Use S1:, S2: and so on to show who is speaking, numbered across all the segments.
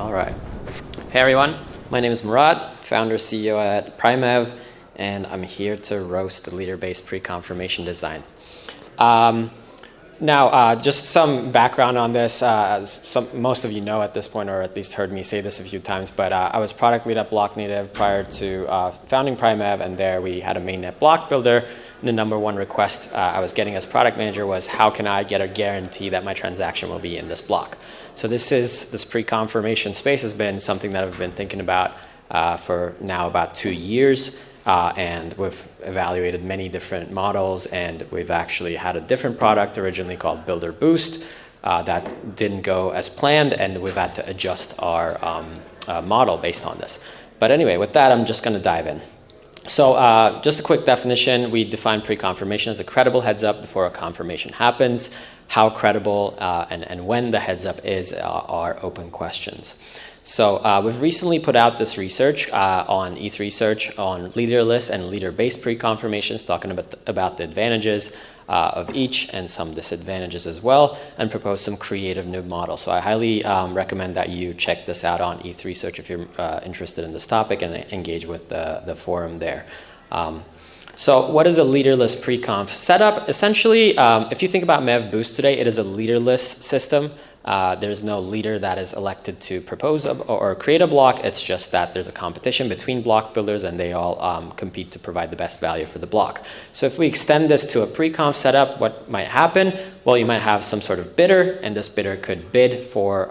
S1: All right. Hey everyone, my name is Murat, founder CEO at Primev, and I'm here to roast the leader-based pre-confirmation design. Now, just some background on this. Most of you know at this point, or at least heard me say this a few times, but I was product lead at Blocknative prior to founding Primev, and there we had a mainnet block builder. And the number one request I was getting as product manager was, how can I get a guarantee that my transaction will be in this block? So this pre-confirmation space has been something that I've been thinking about for now about 2 years. And we've evaluated many different models, and we've actually had a different product originally called Builder Boost that didn't go as planned, and we've had to adjust our model based on this. But anyway, with that, I'm just going to dive in. So just a quick definition, we define pre-confirmation as a credible heads up before a confirmation happens. How credible and when the heads up is are open questions. So we've recently put out this research on ETH Research on leaderless and leader-based pre-confirmations, talking about the advantages of each and some disadvantages as well, and propose some creative new models. So I highly recommend that you check this out on ETH Research if you're interested in this topic, and engage with the forum there. So what is a leaderless pre-conf setup? Essentially, if you think about Mev Boost today, it is a leaderless system. There's no leader that is elected to propose or create a block. It's just that there's a competition between block builders, and they all compete to provide the best value for the block. So if we extend this to a pre-conf setup, what might happen? Well, you might have some sort of bidder, and this bidder could bid for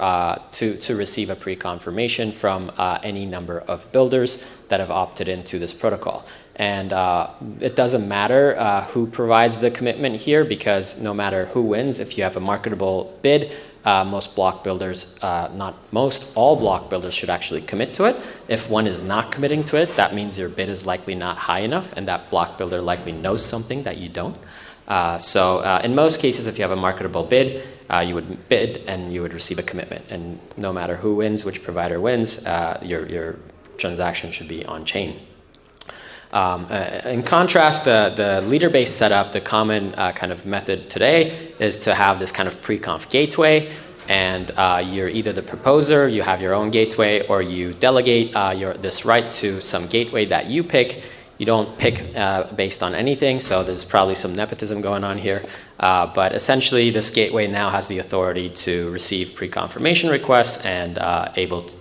S1: to receive a pre-confirmation from any number of builders that have opted into this protocol. And it doesn't matter who provides the commitment here, because no matter who wins, if you have a marketable bid, most block builders, all block builders should actually commit to it. If one is not committing to it, that means your bid is likely not high enough, and that block builder likely knows something that you don't. So in most cases, if you have a marketable bid, you would bid and you would receive a commitment. And no matter who wins, which provider wins, your transaction should be on chain. In contrast, the leader-based setup, the common kind of method today is to have this kind of pre-conf gateway, and you're either the proposer, you have your own gateway, or you delegate this right to some gateway that you pick. You don't pick based on anything, so there's probably some nepotism going on here. But essentially, this gateway now has the authority to receive pre-confirmation requests and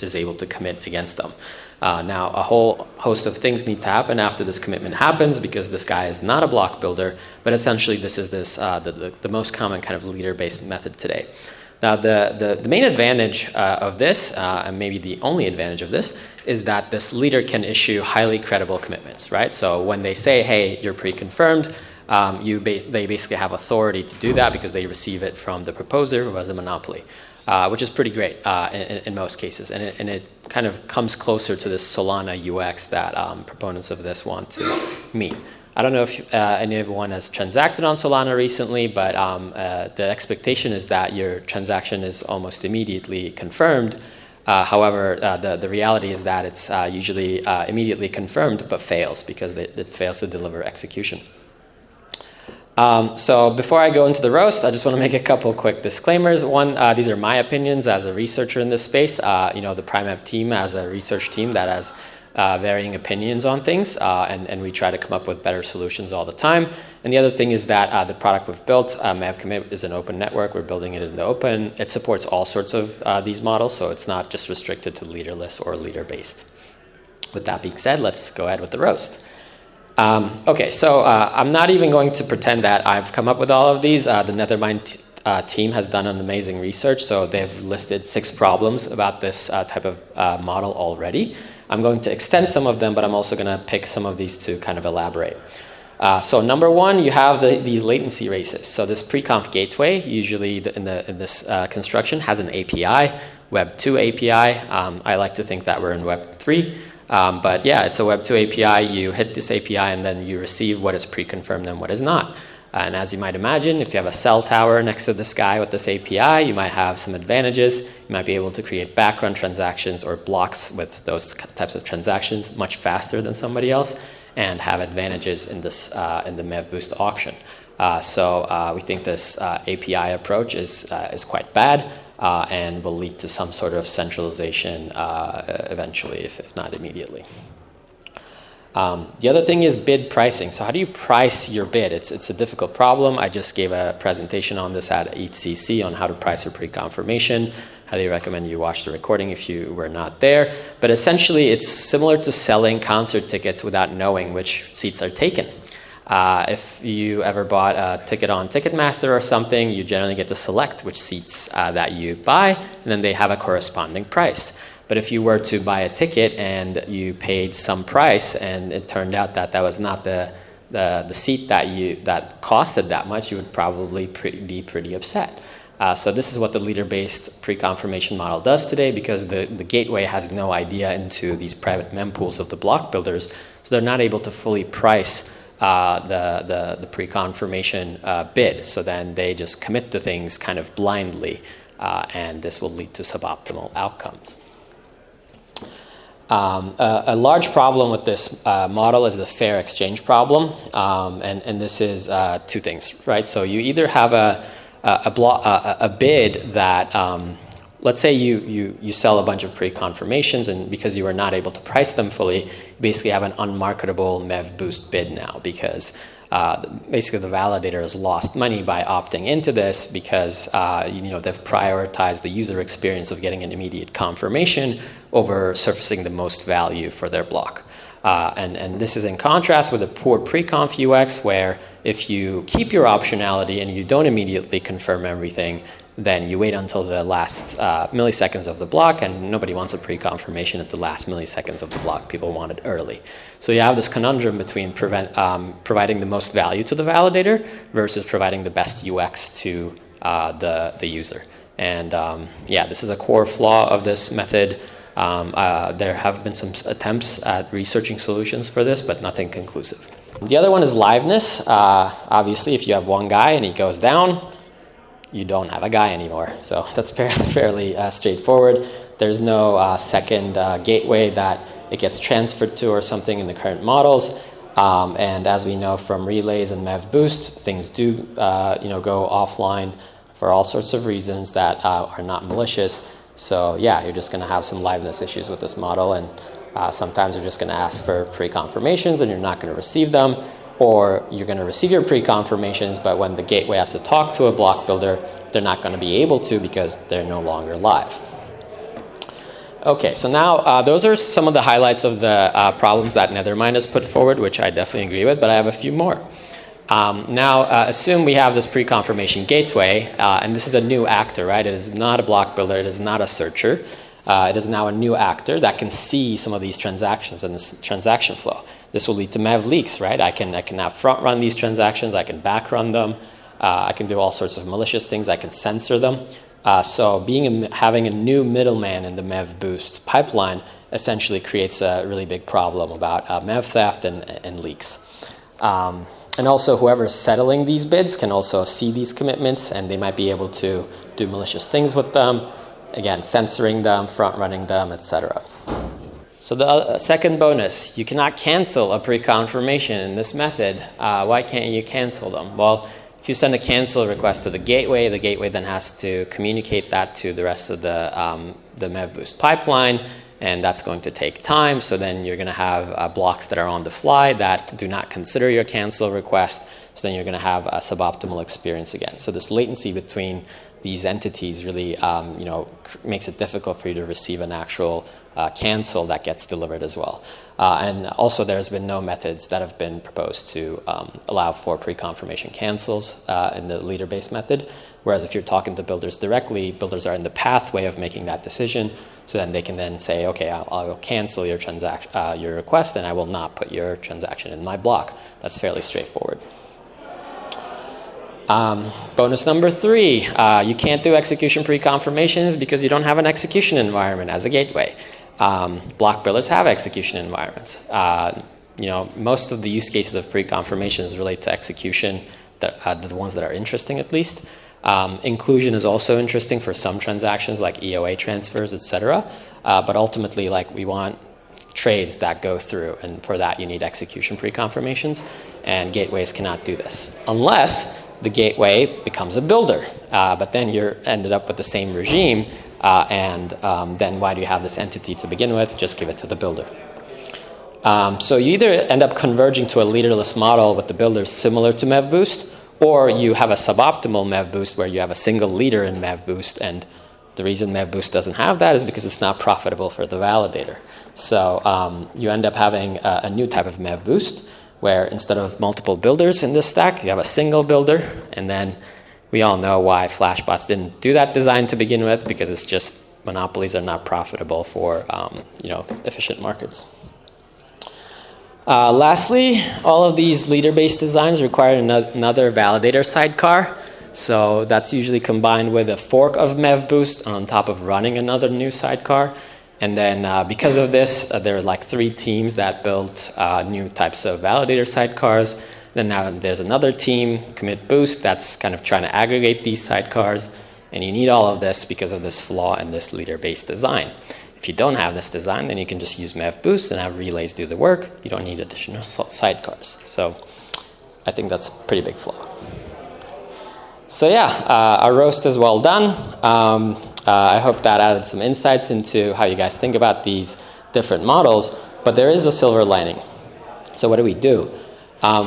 S1: is able to commit against them. Now, a whole host of things need to happen after this commitment happens, because this guy is not a block builder, but essentially this is the most common kind of leader-based method today. Now, the main advantage of this, and maybe the only advantage of this, is that this leader can issue highly credible commitments, right? So when they say, hey, you're pre-confirmed, they basically have authority to do that because they receive it from the proposer who has a monopoly. Which is pretty great in most cases. And it kind of comes closer to this Solana UX that proponents of this want to meet. I don't know if anyone has transacted on Solana recently, but the expectation is that your transaction is almost immediately confirmed. However, the reality is that it's usually immediately confirmed but fails, because it fails to deliver execution. So before I go into the roast, I just want to make a couple quick disclaimers. One, these are my opinions as a researcher in this space. The Primev team as a research team that has varying opinions on things, and we try to come up with better solutions all the time. And the other thing is that the product we've built, MavCommit, is an open network. We're building it in the open. It supports all sorts of these models, so it's not just restricted to leaderless or leader-based. With that being said, let's go ahead with the roast. Okay, so I'm not even going to pretend that I've come up with all of these. The Nethermind team has done an amazing research, so they've listed 6 problems about this type of model already. I'm going to extend some of them, but I'm also going to pick some of these to kind of elaborate. So number 1, you have these latency races. So this pre-conf gateway, usually in this construction, has an API, Web 2 API. I like to think that we're in Web 3. But yeah, it's a Web 2 API. You hit this API, and then you receive what is pre-confirmed and what is not. And as you might imagine, if you have a cell tower next to this guy with this API, you might have some advantages. You might be able to create background transactions or blocks with those types of transactions much faster than somebody else, and have advantages in this in the Mev Boost auction. So we think this API approach is quite bad. and will lead to some sort of centralization eventually, if not immediately. The other thing is bid pricing. So how do you price your bid? It's a difficult problem. I just gave a presentation on this at ETHCC on how to price your pre-confirmation. Highly recommend you watch the recording if you were not there. But essentially, it's similar to selling concert tickets without knowing which seats are taken. If you ever bought a ticket on Ticketmaster or something, you generally get to select which seats that you buy, and then they have a corresponding price. But if you were to buy a ticket and you paid some price and it turned out that that was not the seat that costed that much, you would probably be pretty upset. So this is what the leader-based pre-confirmation model does today, because the gateway has no idea into these private mempools of the block builders, so they're not able to fully price the pre-confirmation bid. So then they just commit to things kind of blindly, and this will lead to suboptimal outcomes. A large problem with this model is the fair exchange problem, and this is two things, right? So you either have a bid that, let's say you sell a bunch of pre-confirmations, and because you are not able to price them fully, you basically have an unmarketable MEV boost bid now, because basically the validator has lost money by opting into this, because they've prioritized the user experience of getting an immediate confirmation over surfacing the most value for their block. And this is in contrast with a poor pre-conf UX, where if you keep your optionality and you don't immediately confirm everything, then you wait until the last milliseconds of the block, and nobody wants a pre-confirmation at the last milliseconds of the block. People want it early. So you have this conundrum between providing the most value to the validator versus providing the best UX to the user. And this is a core flaw of this method. There have been some attempts at researching solutions for this, but nothing conclusive. The other one is liveness. Obviously, if you have one guy and he goes down, you don't have a guy anymore. So that's fairly straightforward. There's no second gateway that it gets transferred to or something in the current models. And as we know from relays and MEV boost, things do go offline for all sorts of reasons that are not malicious. So yeah, you're just going to have some liveness issues with this model, and sometimes you're just going to ask for pre-confirmations and you're not going to receive them, or you're going to receive your pre-confirmations, but when the gateway has to talk to a block builder, they're not going to be able to because they're no longer live. Okay, so now those are some of the highlights of the problems that Nethermind has put forward, which I definitely agree with, but I have a few more. Assume we have this pre-confirmation gateway, and this is a new actor, right? It is not a block builder, it is not a searcher. It is now a new actor that can see some of these transactions and this transaction flow. This will lead to MEV leaks, right? I can now front run these transactions, I can back run them, I can do all sorts of malicious things, I can censor them. So having a new middleman in the MEV boost pipeline essentially creates a really big problem about MEV theft and leaks. And also whoever's settling these bids can also see these commitments, and they might be able to do malicious things with them, again, censoring them, front running them, etc. So the second bonus, you cannot cancel a pre-confirmation in this method. Why can't you cancel them? Well, if you send a cancel request to the gateway then has to communicate that to the rest of the MEV boost pipeline, and that's going to take time. So then you're going to have blocks that are on the fly that do not consider your cancel request. So then you're going to have a suboptimal experience again. So this latency between these entities really makes it difficult for you to receive an actual cancel that gets delivered as well. And also there's been no methods that have been proposed to allow for pre-confirmation cancels in the leader-based method. Whereas if you're talking to builders directly, builders are in the pathway of making that decision. So then they can then say, okay, I'll cancel your your request, and I will not put your transaction in my block. That's fairly straightforward. Bonus number 3, you can't do execution pre-confirmations because you don't have an execution environment as a gateway. Block builders have execution environments. Most of the use cases of pre-confirmations relate to execution, the ones that are interesting at least. Inclusion is also interesting for some transactions like EOA transfers, etc. But ultimately, we want trades that go through, and for that you need execution pre-confirmations, and gateways cannot do this unless the gateway becomes a builder. But then you're ended up with the same regime, and then why do you have this entity to begin with? Just give it to the builder. So you either end up converging to a leaderless model with the builders similar to MEV-Boost, or you have a suboptimal MEV-Boost where you have a single leader in MEV-Boost, and the reason MEV-Boost doesn't have that is because it's not profitable for the validator. So you end up having a new type of MEV-Boost where instead of multiple builders in this stack, you have a single builder, and then we all know why Flashbots didn't do that design to begin with, because it's just monopolies are not profitable for efficient markets. Lastly, all of these leader-based designs require another validator sidecar. So that's usually combined with a fork of MEV-Boost on top of running another new sidecar. And then because of this, there are like 3 teams that built new types of validator sidecars. Then now there's another team, Commit Boost, that's kind of trying to aggregate these sidecars. And you need all of this because of this flaw in this leader-based design. If you don't have this design, then you can just use MEV-Boost and have relays do the work. You don't need additional sidecars. So I think that's a pretty big flaw. So yeah, our roast is well done. I hope that added some insights into how you guys think about these different models, but there is a silver lining. So what do?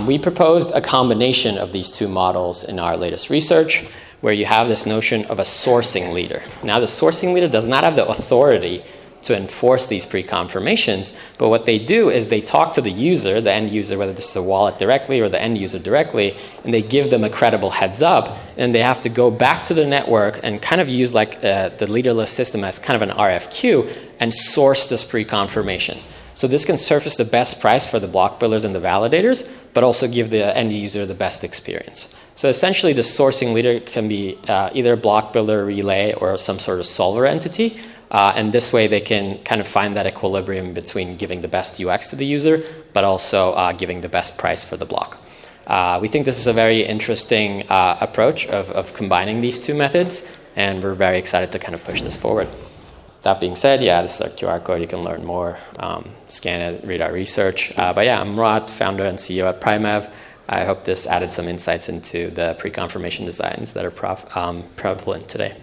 S1: We proposed a combination of these 2 models in our latest research, where you have this notion of a sourcing leader. Now, the sourcing leader does not have the authority to enforce these pre-confirmations, but what they do is they talk to the user, the end user, whether this is a wallet directly or the end user directly, and they give them a credible heads up, and they have to go back to the network and kind of use like the leaderless system as kind of an RFQ and source this pre-confirmation. So this can surface the best price for the block builders and the validators, but also give the end user the best experience. So essentially the sourcing leader can be either a block builder, relay, or some sort of solver entity. And this way they can kind of find that equilibrium between giving the best UX to the user, but also giving the best price for the block. We think this is a very interesting approach of combining these 2 methods, and we're very excited to kind of push this forward. That being said, yeah, this is our QR code. You can learn more, scan it, read our research. But yeah, I'm Murat, founder and CEO at Primev. I hope this added some insights into the pre-confirmation designs that are prevalent today.